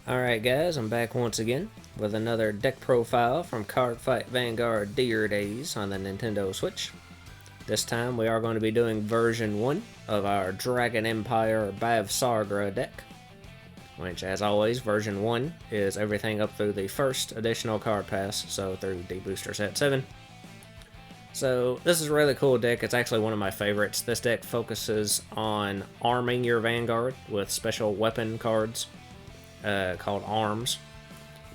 Alright guys, I'm back once again with another deck profile from Cardfight Vanguard Deer Days on the Nintendo Switch. This time we are going to be doing version 1 of our Dragon Empire Bavsargra deck, which as always version 1 is everything up through the first additional card pass, so through the booster set 7. So this is a really cool deck. It's actually one of my favorites. This deck focuses on arming your Vanguard with special weapon cards called arms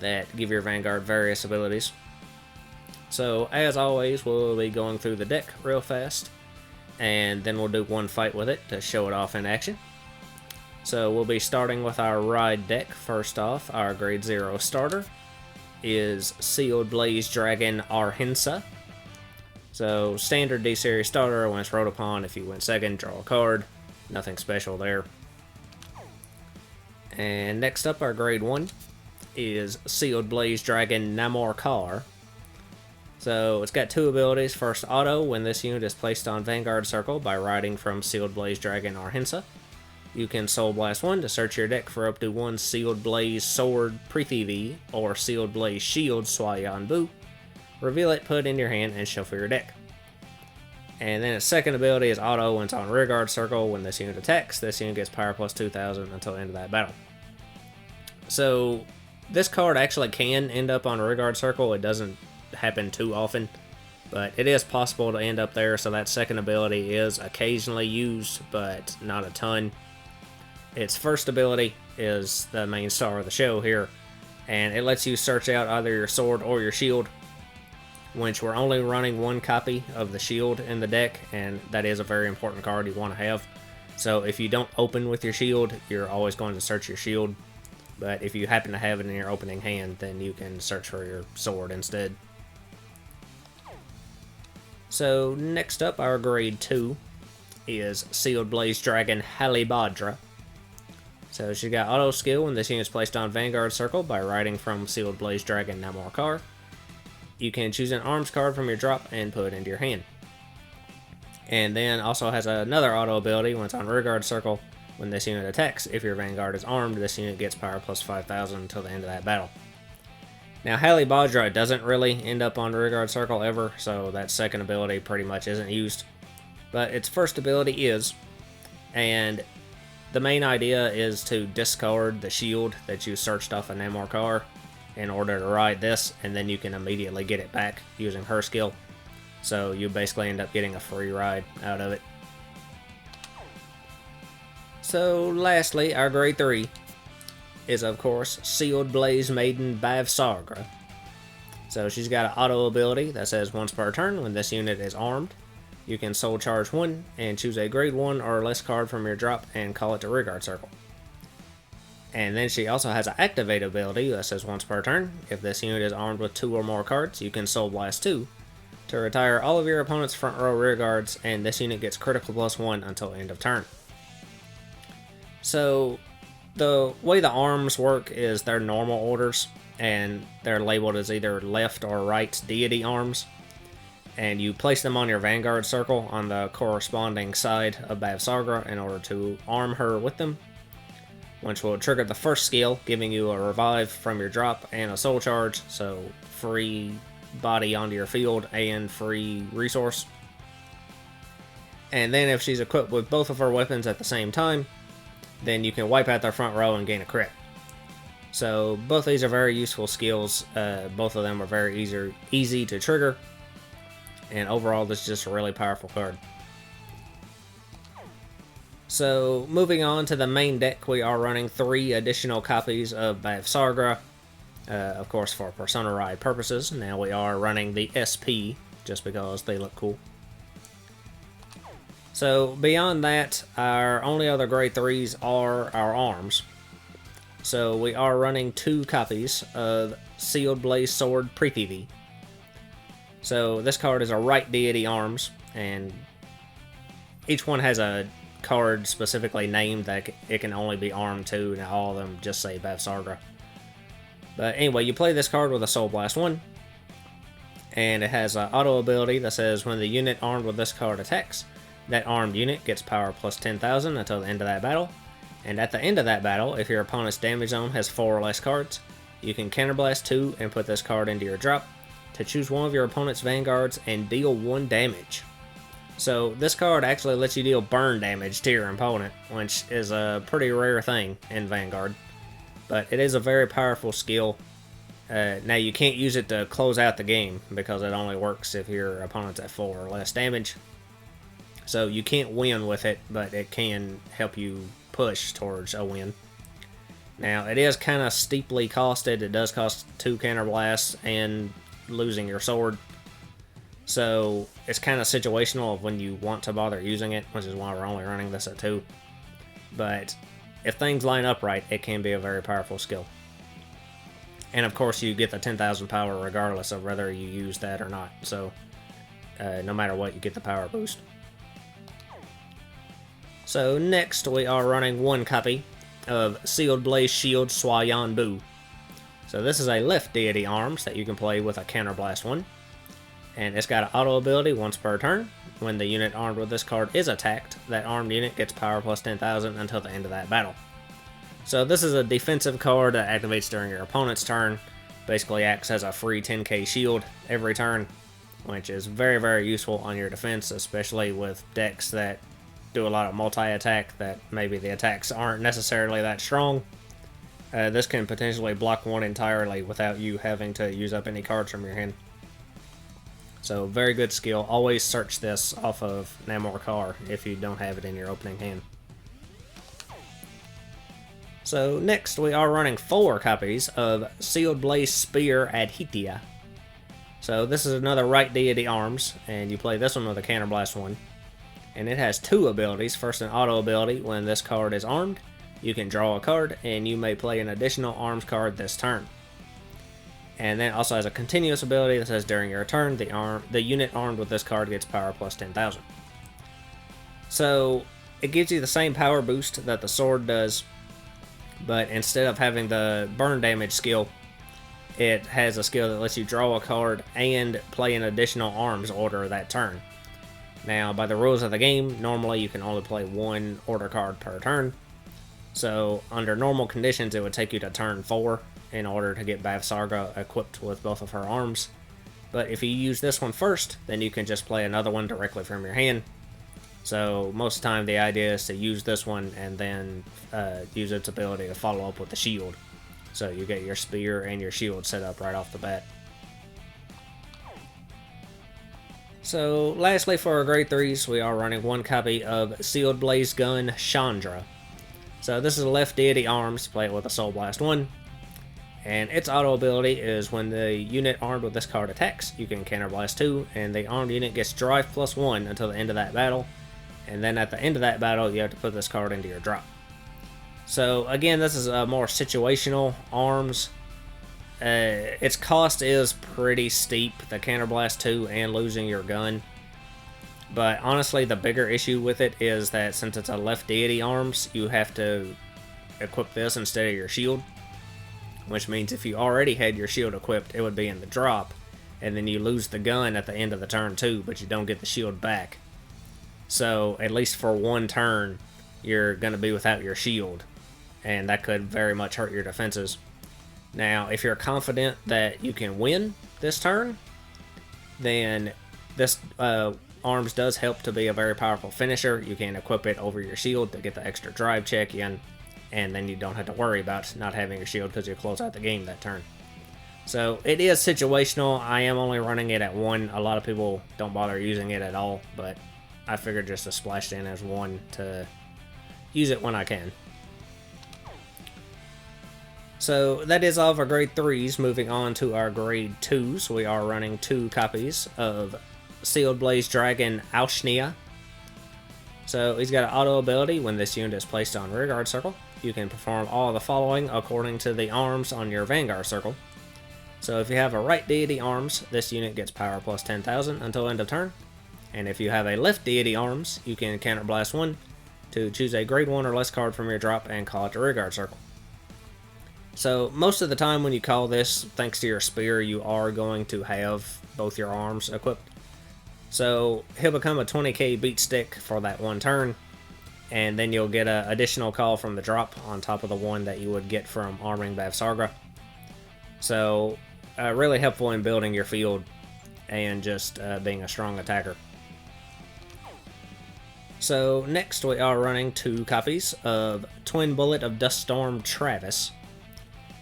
that give your Vanguard various abilities. So as always, we'll be going through the deck real fast, and then we'll do one fight with it to show it off in action. So we'll be starting with our ride deck. First off, our grade 0 starter is Sealed Blaze Dragon Arhinsa. So standard D-Series starter. When it's rolled upon, if you win second, draw a card. Nothing special there. And next up, our grade 1 is Sealed Blaze Dragon Namorkar. So it's got two abilities. First, auto. When this unit is placed on Vanguard Circle by riding from Sealed Blaze Dragon Arhinsa, you can Soul Blast 1 to search your deck for up to one Sealed Blaze Sword Prithivi or Sealed Blaze Shield Swayanbu. Reveal it, put it in your hand, and shuffle your deck. And then its second ability is auto. When it's on Rearguard Circle, when this unit attacks, this unit gets power plus 2000 until the end of that battle. So this card actually can end up on Rearguard Circle. It doesn't happen too often, but it is possible to end up there, so that second ability is occasionally used, but not a ton. Its first ability is the main star of the show here, and it lets you search out either your sword or your shield, which we're only running one copy of the shield in the deck, and that is a very important card you want to have. So if you don't open with your shield, you're always going to search your shield. But if you happen to have it in your opening hand, then you can search for your sword instead. So next up, our grade 2 is Sealed Blaze Dragon Halibadra. So she's got auto skill when this unit is placed on Vanguard Circle by riding from Sealed Blaze Dragon Namorkar. You can choose an arms card from your drop and put it into your hand. And then also has another auto ability when it's on Rearguard Circle. When this unit attacks, if your Vanguard is armed, this unit gets power plus 5000 until the end of that battle. Now, Halibadra doesn't really end up on Rearguard Circle ever, so that second ability pretty much isn't used. But its first ability is, and the main idea is to discard the shield that you searched off a Namorkar in order to ride this, and then you can immediately get it back using her skill. So you basically end up getting a free ride out of it. So lastly, our grade 3 is of course Sealed Blaze Maiden Bavsargra. So she's got an auto ability that says once per turn when this unit is armed, you can soul charge 1 and choose a grade 1 or less card from your drop and call it to Rearguard Circle. And then she also has an activate ability that says once per turn, if this unit is armed with 2 or more cards, you can Soul Blast 2 to retire all of your opponent's front row rear guards, and this unit gets critical plus 1 until end of turn. So the way the arms work is they're normal orders, and they're labeled as either left or right deity arms, and you place them on your Vanguard Circle on the corresponding side of Bavsargra in order to arm her with them, which will trigger the first skill, giving you a revive from your drop and a soul charge, so free body onto your field and free resource. And then if she's equipped with both of her weapons at the same time, then you can wipe out their front row and gain a crit. So both these are very useful skills. Both of them are very easy to trigger, and overall this is just a really powerful card. So moving on to the main deck, we are running 3 additional copies of Bavsargra, of course for Persona Ride purposes. Now we are running the SP just because they look cool. So beyond that, our only other grade 3s are our arms. So we are running 2 copies of Sealed Blaze Sword Prithivi. So this card is a right deity arms, and each one has a card specifically named that it can only be armed to. Now all of them just say Bavsargra. But anyway, you play this card with a Soul Blast 1, and it has an auto ability that says when the unit armed with this card attacks, that armed unit gets power plus 10,000 until the end of that battle, And at the end of that battle, if your opponent's damage zone has 4 or less cards, you can counterblast 2 and put this card into your drop to choose one of your opponent's vanguards and deal 1 damage. So this card actually lets you deal burn damage to your opponent, which is a pretty rare thing in Vanguard. But it is a very powerful skill. Now you can't use it to close out the game because it only works if your opponent's at 4 or less damage. So you can't win with it, but it can help you push towards a win. Now it is kind of steeply costed. It does cost 2 counterblasts and losing your sword. So it's kind of situational of when you want to bother using it, which is why we're only running this at 2. But if things line up right, it can be a very powerful skill. And of course you get the 10,000 power regardless of whether you use that or not. So no matter what, you get the power boost. So next we are running 1 copy of Sealed Blaze Shield Swayan Bu. So this is a left deity arms that you can play with a counterblast 1. And it's got an auto ability once per turn. When the unit armed with this card is attacked, that armed unit gets power plus 10,000 until the end of that battle. So this is a defensive card that activates during your opponent's turn. Basically acts as a free 10k shield every turn, which is very, very useful on your defense, especially with decks that do a lot of multi-attack that maybe the attacks aren't necessarily that strong. This can potentially block one entirely without you having to use up any cards from your hand. So very good skill. Always search this off of Namor Car if you don't have it in your opening hand. So next we are running 4 copies of Sealed Blaze Spear Aditya. So this is another right deity arms, and you play this one with a counterblast 1. And it has 2 abilities. First, an auto ability. When this card is armed, you can draw a card, and you may play an additional arms card this turn. And then it also has a continuous ability that says during your turn, the unit armed with this card gets power plus 10,000. So it gives you the same power boost that the sword does, but instead of having the burn damage skill, it has a skill that lets you draw a card and play an additional arms order that turn. Now, by the rules of the game, normally you can only play 1 order card per turn. So under normal conditions, it would take you to turn 4 in order to get Bavsargra equipped with both of her arms. But if you use this one first, then you can just play another one directly from your hand. So most of the time the idea is to use this one and then use its ability to follow up with the shield. So you get your spear and your shield set up right off the bat. So lastly, for our grade 3s, we are running 1 copy of Sealed Blaze Gun Chandra. So this is a left deity arms, play it with a Soul Blast 1. And its auto ability is when the unit armed with this card attacks, you can counterblast 2, and the armed unit gets drive plus 1 until the end of that battle. And then at the end of that battle, you have to put this card into your drop. So again, this is a more situational arms. Its cost is pretty steep, the counterblast 2 and losing your gun. But honestly, the bigger issue with it is that since it's a left deity arms, you have to equip this instead of your shield. Which means if you already had your shield equipped, it would be in the drop. And then you lose the gun at the end of the turn too, but you don't get the shield back. So at least for 1 turn, you're going to be without your shield. And that could very much hurt your defenses. Now, if you're confident that you can win this turn, then this arms does help to be a very powerful finisher. You can equip it over your shield to get the extra drive check in, and then you don't have to worry about not having your shield because you close out the game that turn. So it is situational. I am only running it at 1. A lot of people don't bother using it at all, but I figured just to splash it in as 1 to use it when I can. So that is all of our grade 3s. Moving on to our grade 2s, we are running 2 copies of Sealed Blaze Dragon Aushnia. So he's got an auto ability. When this unit is placed on rearguard circle, you can perform all the following according to the arms on your Vanguard circle. So if you have a right deity arms, this unit gets power plus 10,000 until end of turn. And if you have a left deity arms, you can counterblast 1 to choose a grade 1 or less card from your drop and call it to rearguard circle. So most of the time when you call this, thanks to your spear, you are going to have both your arms equipped. So he'll become a 20k beat stick for that 1 turn. and then you'll get an additional call from the drop on top of the one that you would get from arming Bavsargra. So really helpful in building your field and just being a strong attacker. So next we are running 2 copies of Twin Bullet of Duststorm Travis.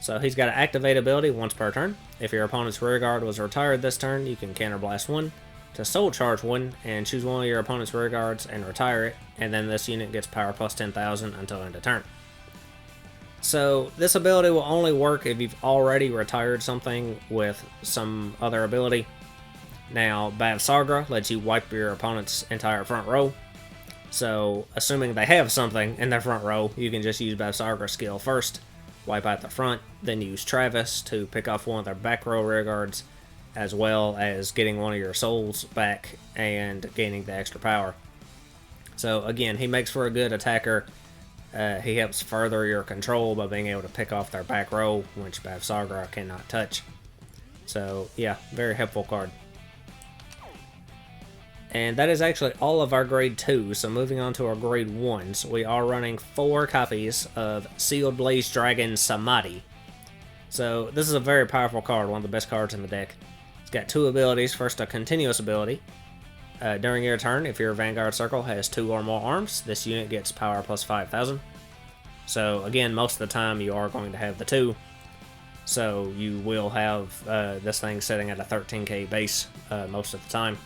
So he's got an activate ability once per turn. If your opponent's rearguard was retired this turn, you can counterblast 1 to soul charge 1 and choose one of your opponent's rearguards and retire it, and then this unit gets power plus 10,000 until end of turn. So this ability will only work if you've already retired something with some other ability. Now Bavsargra lets you wipe your opponent's entire front row. So, assuming they have something in their front row, you can just use Bavsargra's skill first, wipe out the front, then use Travis to pick off one of their back row rearguards, as well as getting one of your souls back and gaining the extra power. So, again, he makes for a good attacker. He helps further your control by being able to pick off their back row, which Bavsargra cannot touch. So, yeah, very helpful card. And that is actually all of our grade 2, so moving on to our grade 1s, we are running 4 copies of Sealed Blaze Dragon Samadhi. So this is a very powerful card, one of the best cards in the deck. It's got 2 abilities. First, a continuous ability. During your turn, if your Vanguard Circle has 2 or more arms, this unit gets power plus 5,000. So again, most of the time you are going to have the 2. So you will have this thing sitting at a 13k base most of the time.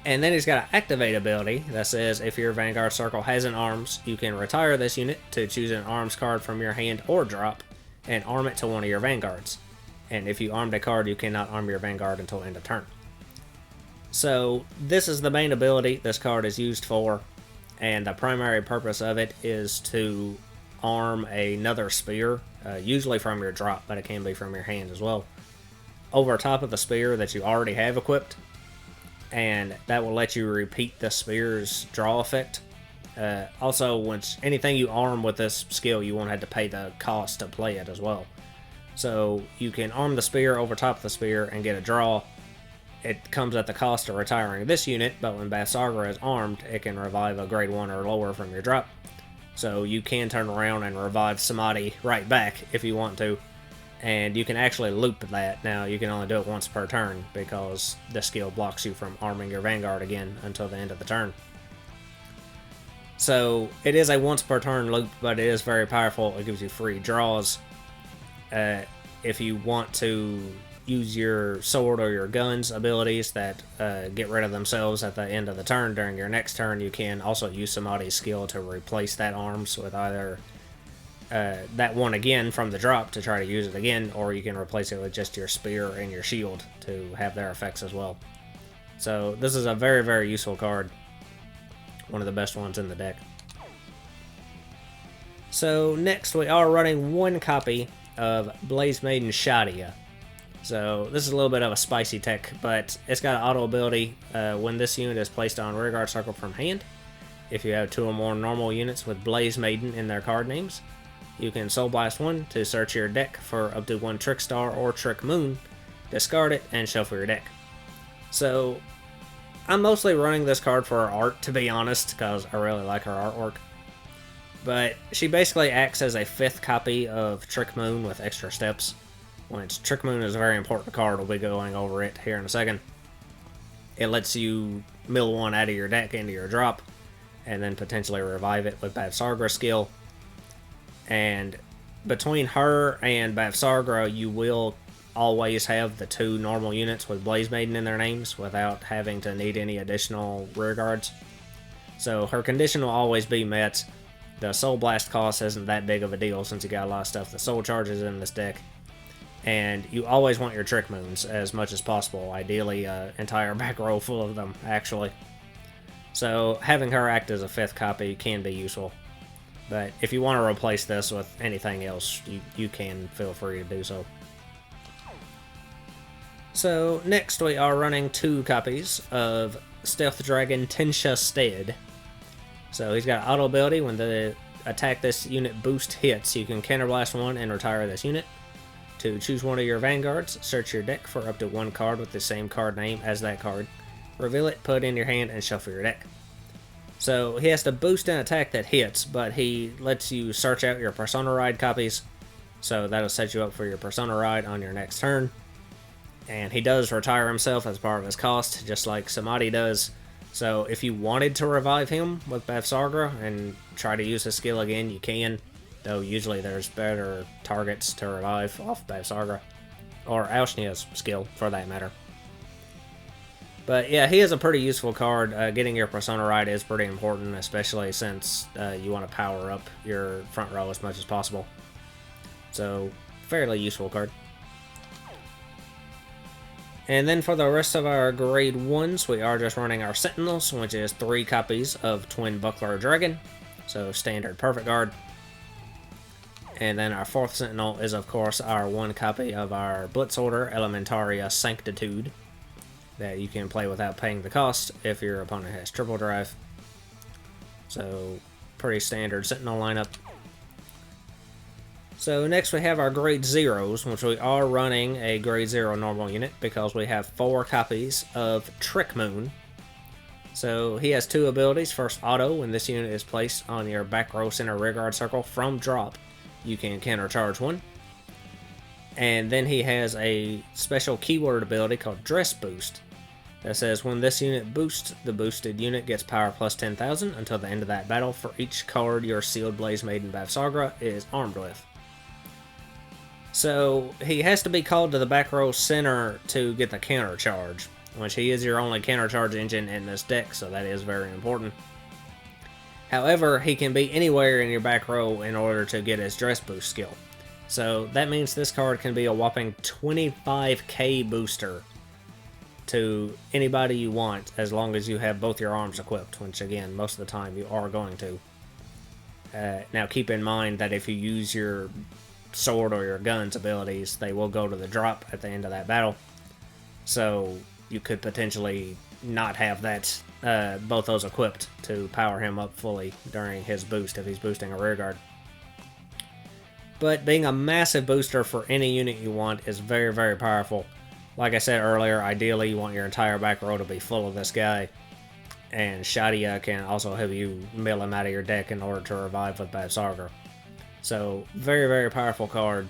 And then he's got an activate ability that says if your Vanguard Circle has an arms, you can retire this unit to choose an arms card from your hand or drop and arm it to one of your Vanguards. And if you armed a card, you cannot arm your Vanguard until end of turn. So this is the main ability this card is used for, and the primary purpose of it is to arm another spear, usually from your drop, but it can be from your hand as well, over top of the spear that you already have equipped. And that will let you repeat the spear's draw effect. Also, once anything you arm with this skill, you won't have to pay the cost to play it as well. So you can arm the spear over top of the spear and get a draw. It comes at the cost of retiring this unit, but when Bavsargra is armed, it can revive a grade 1 or lower from your drop. So you can turn around and revive Samadhi right back if you want to. And you can actually loop that. Now, you can only do it once per turn because the skill blocks you from arming your Vanguard again until the end of the turn. So, it is a once per turn loop, but it is very powerful. It gives you free draws. If you want to use your sword or your guns abilities that get rid of themselves at the end of the turn during your next turn, you can also use Samadhi's skill to replace that arms with either that one again from the drop to try to use it again, or you can replace it with just your spear and your shield to have their effects as well. So this is a very, very useful card. One of the best ones in the deck. So next we are running 1 copy of Blaze Maiden Shadia. So this is a little bit of a spicy tech, but it's got an auto ability when this unit is placed on rearguard circle from hand. If you have 2 or more normal units with Blaze Maiden in their card names, you can Soul Blast 1 to search your deck for up to 1 Trick Star or Trick Moon, discard it, and shuffle your deck. So, I'm mostly running this card for her art, to be honest, because I really like her artwork. But she basically acts as a 5th copy of Trick Moon with extra steps. Which Trick Moon is a very important card, we'll be going over it here in a second. It lets you mill 1 out of your deck into your drop, and then potentially revive it with Bavsargra's skill. And between her and Bavsargra, you will always have the 2 normal units with Blaze Maiden in their names without having to need any additional rearguards. So her condition will always be met. The Soul Blast cost isn't that big of a deal since you got a lot of stuff that Soul charges in this deck. And you always want your Trick Moons as much as possible. Ideally, an entire back row full of them, actually. So having her act as a 5th copy can be useful. But if you want to replace this with anything else, you can feel free to do so. So next we are running 2 copies of Stealth Dragon Tensha Stead. So he's got auto ability. When the attack this unit boost hits, you can counterblast 1 and retire this unit. To choose one of your Vanguards, search your deck for up to 1 card with the same card name as that card. Reveal it, put it in your hand, and shuffle your deck. So he has to boost an attack that hits, but he lets you search out your Persona Ride copies. So that'll set you up for your Persona Ride on your next turn. And he does retire himself as part of his cost, just like Samadhi does. So if you wanted to revive him with Bavsargra and try to use his skill again, you can. Though usually there's better targets to revive off Bavsargra. Or Aosnia's skill, for that matter. But yeah, he is a pretty useful card. Getting your Persona Ride is pretty important, especially since you want to power up your front row as much as possible. So, fairly useful card. And then for the rest of our grade 1s, we are just running our Sentinels, which is 3 copies of Twin Buckler Dragon. So, standard Perfect Guard. And then our 4th Sentinel is, of course, our 1 copy of our Blitz Order Elementaria Sanctitude, that you can play without paying the cost if your opponent has triple drive. So, pretty standard Sentinel lineup. So next we have our grade 0s, which we are running a grade 0 normal unit because we have 4 copies of Trick Moon. So he has 2 abilities. First, auto. When this unit is placed on your back row center rearguard circle from drop, you can countercharge 1. And then he has a special keyword ability called Dress Boost that says when this unit boosts, the boosted unit gets power plus 10,000 until the end of that battle for each card your Sealed Blaze Maiden Bavsargra is armed with. So he has to be called to the back row center to get the counter charge, which he is your only counter charge engine in this deck, so that is very important. However, he can be anywhere in your back row in order to get his Dress Boost skill. So that means this card can be a whopping 25k booster to anybody you want, as long as you have both your arms equipped, which again, most of the time you are going to. Now keep in mind that if you use your sword or your guns abilities, they will go to the drop at the end of that battle. So you could potentially not have that both those equipped to power him up fully during his boost if he's boosting a rearguard. But being a massive booster for any unit you want is very, very powerful. Like I said earlier, ideally you want your entire back row to be full of this guy. And Shadia can also have you mill him out of your deck in order to revive with Bavsargra. So, very, very powerful card.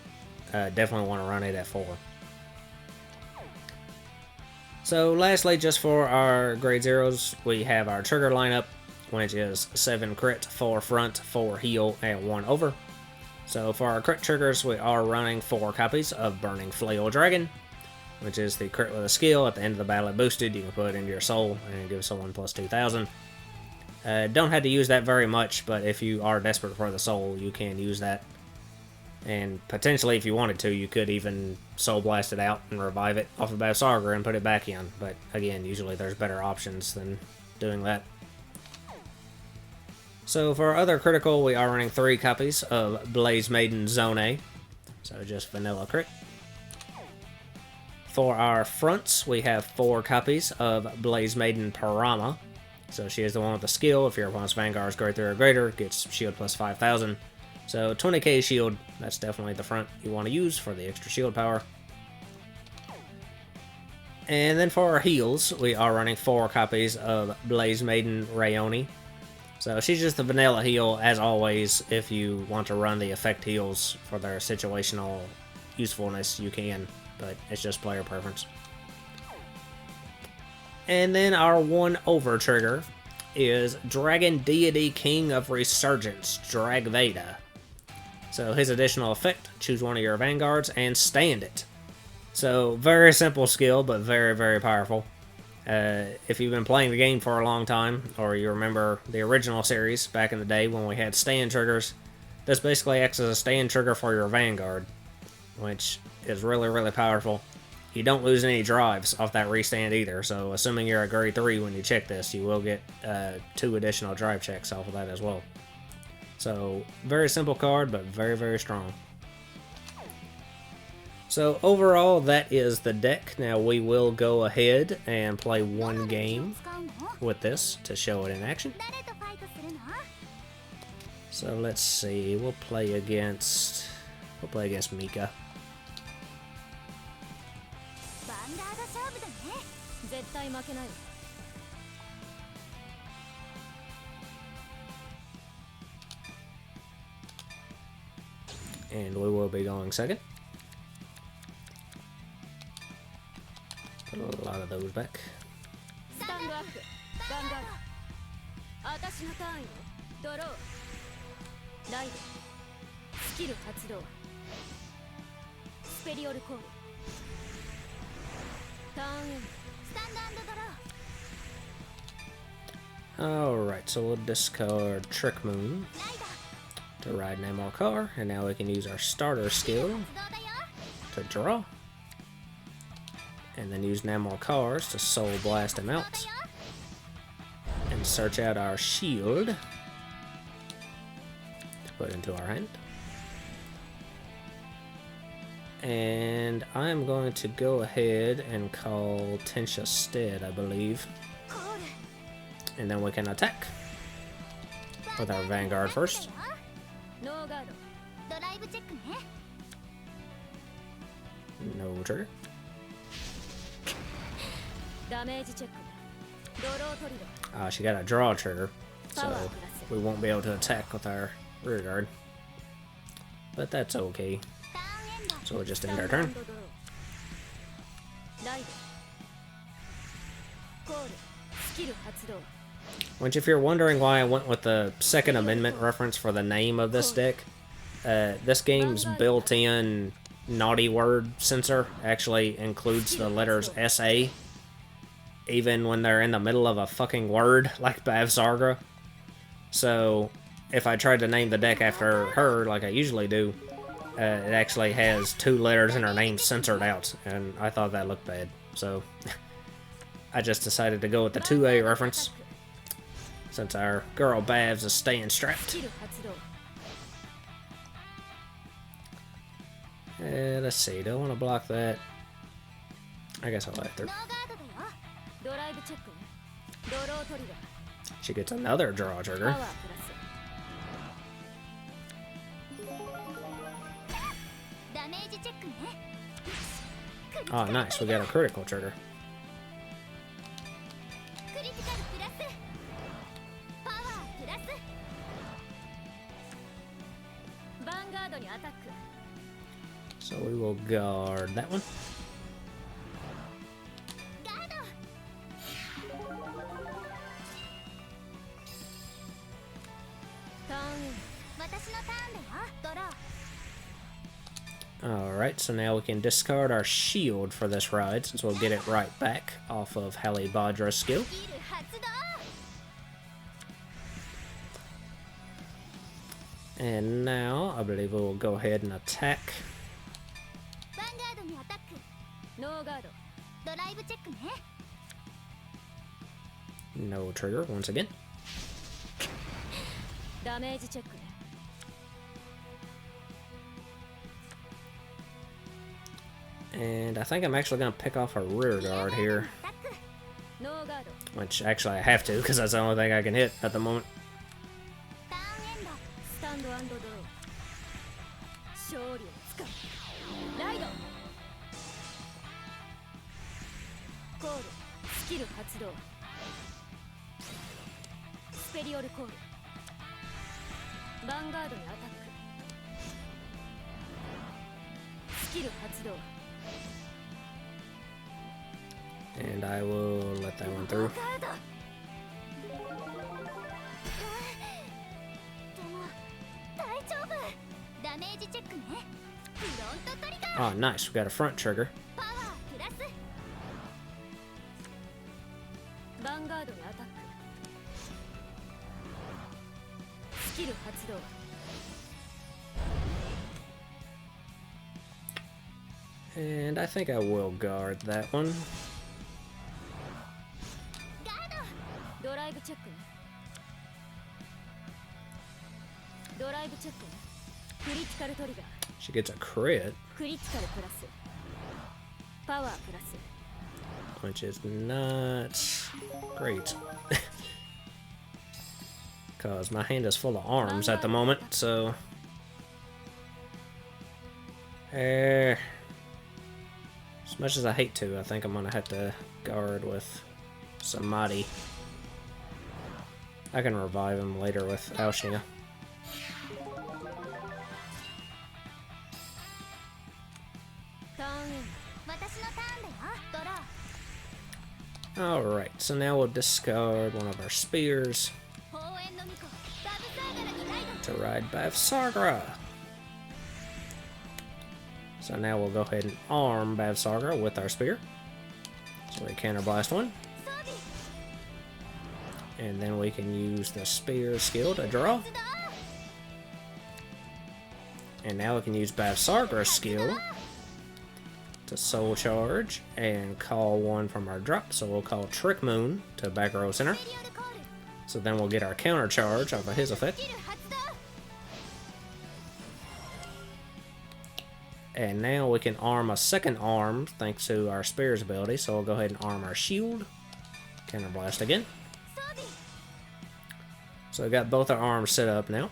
Definitely want to run it at 4. So, lastly, just for our grade 0s, we have our trigger lineup, which is 7 crit, 4 front, 4 heal, and 1 over. So, for our crit triggers, we are running 4 copies of Burning Flail Dragon, which is the crit with a skill. At the end of the battle it boosted, you can put it into your soul and give someone plus 2,000. Don't have to use that very much, but if you are desperate for the soul, you can use that. And potentially, if you wanted to, you could even soul blast it out and revive it off of Bavsargra and put it back in. But again, usually there's better options than doing that. So for our other critical, we are running 3 copies of Blaze Maiden Zone A. So just vanilla crit. For our fronts, we have 4 copies of Blaze Maiden Parama. So she is the one with the skill. If your opponent's Vanguard is grade 3 or greater, gets shield plus 5,000. So 20k shield, that's definitely the front you want to use for the extra shield power. And then for our heals, we are running 4 copies of Blaze Maiden Rayoni. So she's just the vanilla heal, as always. If you want to run the effect heals for their situational usefulness, you can, but it's just player preference. And then our 1 over trigger is Dragon Deity King of Resurgence, Dragveda. So his additional effect, choose one of your Vanguards and stand it. So very simple skill, but very, very powerful. If you've been playing the game for a long time, or you remember the original series back in the day when we had stand triggers, this basically acts as a stand trigger for your Vanguard, which is really, really powerful. You don't lose any drives off that restand either, so assuming you're at grade 3 when you check this, you will get 2 additional drive checks off of that as well. So, very simple card, but very, very strong. So, overall, that is the deck. Now, we will go ahead and play 1 game with this to show it in action. So, let's see. We'll play against Mika. And we will be going second. Put a lot of those back. Stand up, Vanguard. 私のターンよ。ドロー。ライド。スキル発動。スペリオルコール。ターンエンド。スタンドドロー。Alright, so we'll discard Trick Moon to ride Namor Car, and now we can use our starter skill to draw. And then use Namor Cars to Soul Blast him out. And search out our shield to put into our hand. And I'm going to go ahead and call Tensha Stead, I believe. And then we can attack with our Vanguard first. No trigger. She got a draw trigger, so we won't be able to attack with our rear guard. But that's okay. So we'll just end our turn. Which, if you're wondering why I went with the Second Amendment reference for the name of this deck, this game's built-in naughty word censor actually includes the letters SA, even when they're in the middle of a fucking word, like Bavsargra. So, if I tried to name the deck after her, like I usually do, it actually has 2 letters in her name censored out, and I thought that looked bad. So, I just decided to go with the 2A reference, since our girl Bavs is staying strapped. Let's see, do I want to block that? I guess I'll let her. She gets another draw trigger. Oh, nice, we got a critical trigger. So we will guard that one. Alright, so now we can discard our shield for this ride, since we'll get it right back off of Halle Badra's skill. And now, I believe we'll go ahead and attack. No trigger once again. And I think I'm actually going to pick off a rear guard here. Which actually I have to, because that's the only thing I can hit at the moment. And I will let that one through. Oh, nice. We got a front trigger. And I think I will guard that one. She gets a crit, which is not great. Because my hand is full of arms at the moment, so... as much as I hate to, I think I'm gonna have to guard with Samadhi. I can revive him later with Alshina. ターンエンド私のターンだよドロー Alright, so now we'll discard one of our spears 応援の巫女バブサーガラにライド to ride Bavsargra. So now we'll go ahead and arm Bavsargra with our spear. So we counterblast one. 装備 And then we can use the spear skill to draw. 発動 And now we can use Bavsargra's skill to soul charge and call one from our drop. So we'll call Trick Moon to back row center. スペリオルコール So then we'll get our counter charge off of his effect. スキル発動 And now we can arm a second arm thanks to our spear's ability. So we'll go ahead and arm our shield. Counterblast again. 装備 So we got both our arms set up now.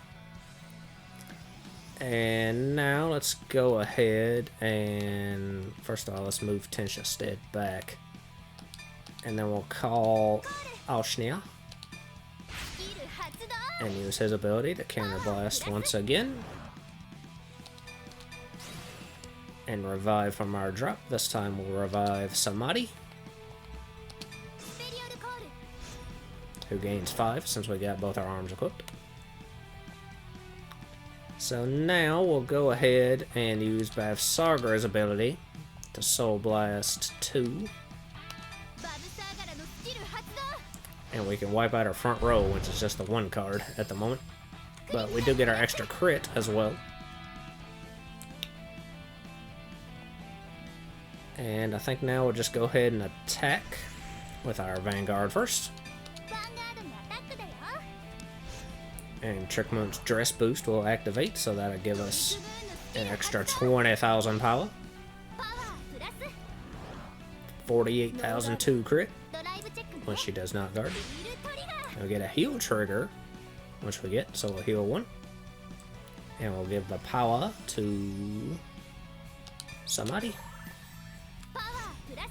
And now let's go ahead and first of all let's move Tensha Stead back. And then we'll call Alshnia スキル発動 and use his ability to counterblast once again. And revive from our drop. This time we'll revive Samadhi, スペリオルコール who gains 5 since we got both our arms equipped. So now we'll go ahead and use Bavsargra's ability to Soul Blast 2. バブサーガラのスキル発動 And we can wipe out our front row, which is just the one card at the moment. But we do get our extra crit as well. And I think now we'll just go ahead and attack with our Vanguard first. ヴァンガードにアタックだよ And Trick Moon's Dress Boost will activate, so that'll give us ブーンのスキ an ル extra 発動 20,000 power, パワープラス 48,002 crit ドライブチェックね when she does not guard. ヒールトリガー And we get a heal trigger, which we get, so we'll heal 1. And we'll give the power to Samadhi. パワープラス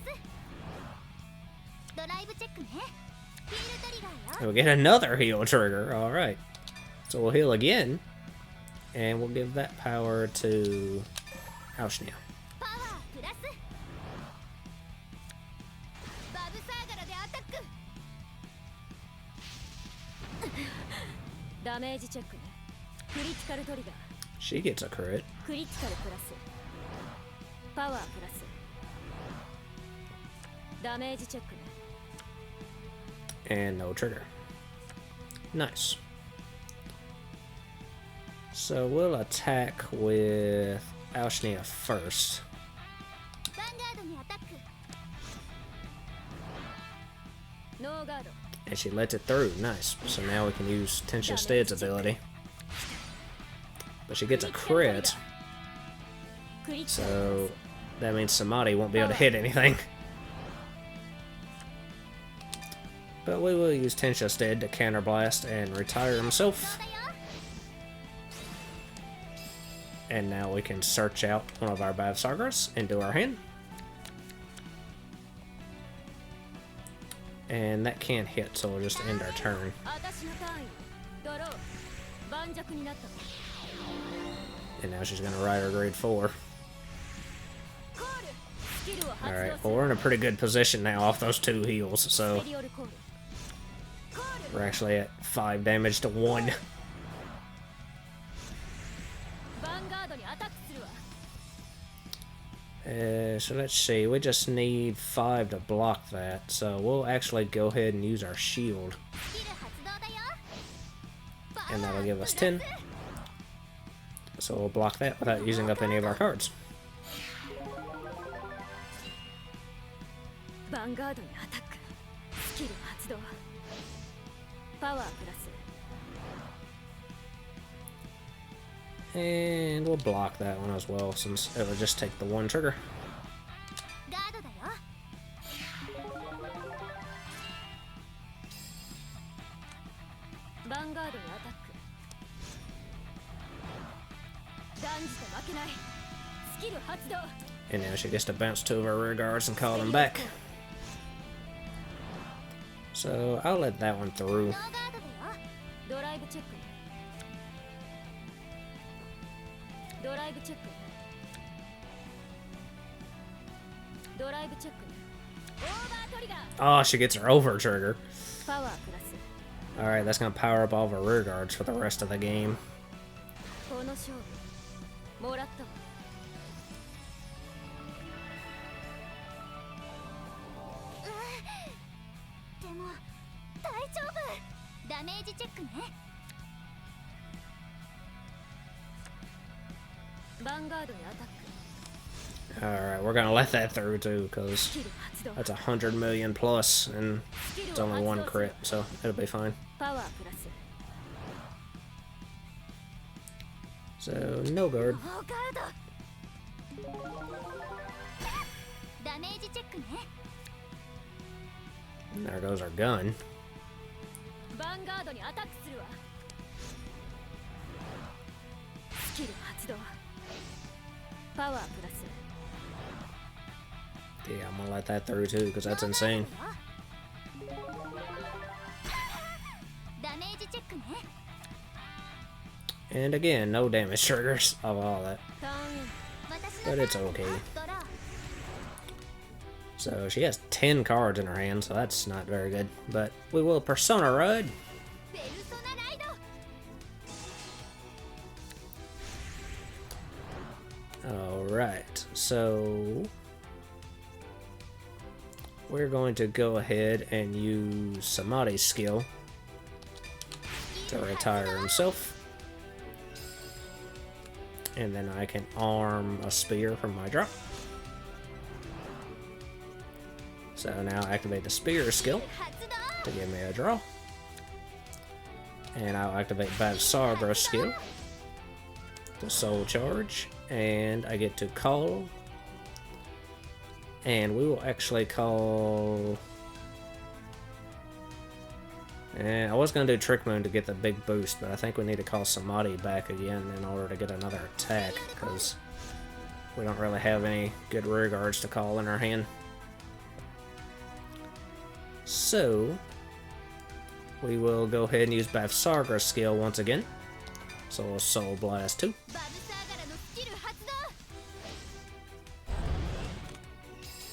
ドライブチェックねヒールトリガー And よ we get another heal trigger, alright. So we'll heal again, and we'll give that power to Alshnia. パワープラスバブサーガラでアタックダメージチェックねクリティカルトリガー She gets a crit. クリティカルプラスパワープラスダメージチェックね And no trigger. Nice. So we'll attack with Alshnia first. ヴァンガードにアタックノーガード And she lets it through. Nice. So now we can use Tensha Stead's ability. But she gets a crit, クリティカルプラ so that means Samadhi won't be able to hit anything. But we will use Tensha Stead to counterblast and retire ス himself. だよ And now we can search out one of our Bavsargras into our hand. And that can't hit, so we'll just end our turn. 私のターンよドロー盤石になったわ And now she's gonna ride her grade 4. コールスキルを発動 Alright, す well る we're in a pretty good position now off those 2 heals, ス so ペリオルコールコール we're actually at 5 damage to 1. ヴァンガードにアタックするわ So let's see, we just need 5 to block that, so we'll actually go ahead and use our shield, スキル発動だよ and that'll give us 10. So we'll block that without using up any of our cards. ヴァンガードにアタックスキル発動パワープラス And we'll block that one as well, since it'll just take the 1 trigger. ガードだよヴァンガードにアタック断じて負けないスキル発動 And now she gets to bounce 2 of our rear guards and call them back. So I'll let that one through. ノーガードだよドライブチェックドライブチェックドライブチェックね。オーバートリガー。 Oh, she gets her over trigger. パワープラス Alright, that's gonna power up all of her rear guards for the rest of the game. この勝負もらったわ。でも大丈夫。ダメージチェックね。ヴァンガードにアタック。 Alright, we're gonna let that through too, because スキル発動。 that's 100 million plus, and it's only one crit, so it'll be fine. パワープラス So, no guard. ノーガード。ダメージチェックね。 And there goes our gun. ヴァンガードにアタックするわ。スキル発動。パワープラス Yeah, I'm gonna let that through too, because that's insane. ダメージチェックね。 And again, no damage triggers of all that. ターン But it's okay. So she has 10 cards in her hand, so that's not very good. But we will Persona Ride. ペルソナライド。 Alright, so we're going to go ahead and use Samadhi's skill to retire himself. And then I can arm a spear from my drop. So now activate the spear skill 発動。 to give me a draw. And I'll activate Bavsargra's skill to soul charge. And I get to call. And we will actually call... I was going to do Trick Moon to get the big boost, but I think we need to call Samadhi back again in order to get another attack, because we don't really have any good rear guards to call in our hand. So, we will go ahead and use Bavsargra's skill once again. So we'll Soul Blast 2. バブサーガラのスキル発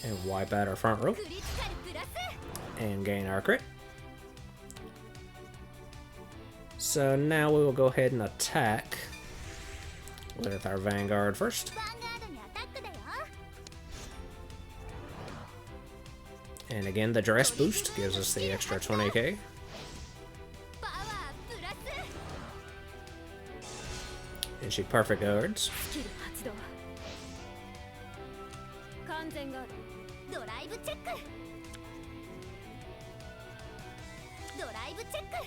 動。 And wipe out our front row. クリティカルプラス。 And gain our crit. So now we will go ahead and attack with our Vanguard first. ヴァンガードにアタックだよ。 And again, the dress boost gives us the extra 20k. パワープラス。 And she perfect guards. スキル発動。完全ガード。ドライブチェック。ドライブチェック。オー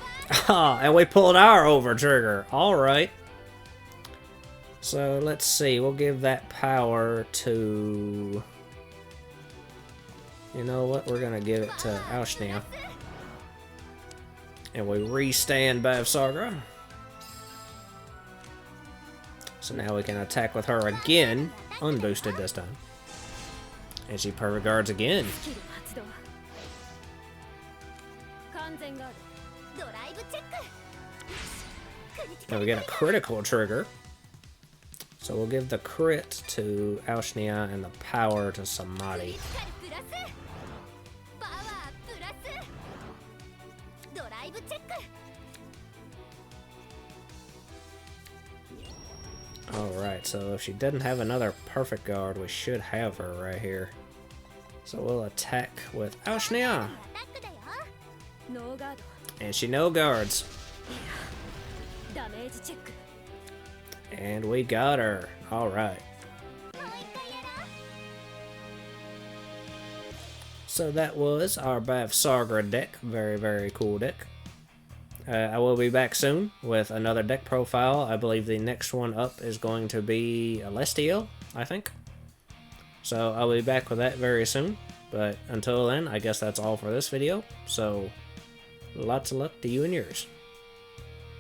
バー。 Ah, and we pulled our over trigger. Alright. So let's see. We'll give that power to... You know what? We're going to give it to Aoshnia. And we restand Bavsargra. So now we can attack with her again, unboosted this time. And she perfect guards again. スキル発動。完全ガード。ドライブチェック。クリティカ And ル we get a critical trigger. So we'll give the crit to Aoshnia and the power to クリ Samadhi. ティカルプラス。パワープラス。ドライブチェック。 Alright, so if she doesn't have another perfect guard, we should have her right here. So we'll attack with Aoshnia. アタックだよ。ノーガード。 And she no guards. ダメージチェック。 And we got her. Alright. もう一回やろう。 So that was our Bavsargra deck. Very, very cool deck. I will be back soon with another deck profile. I believe the next one up is going to be Alestiel, I think. So I'll be back with that very soon. But until then, I guess that's all for this video. So lots of luck to you and yours.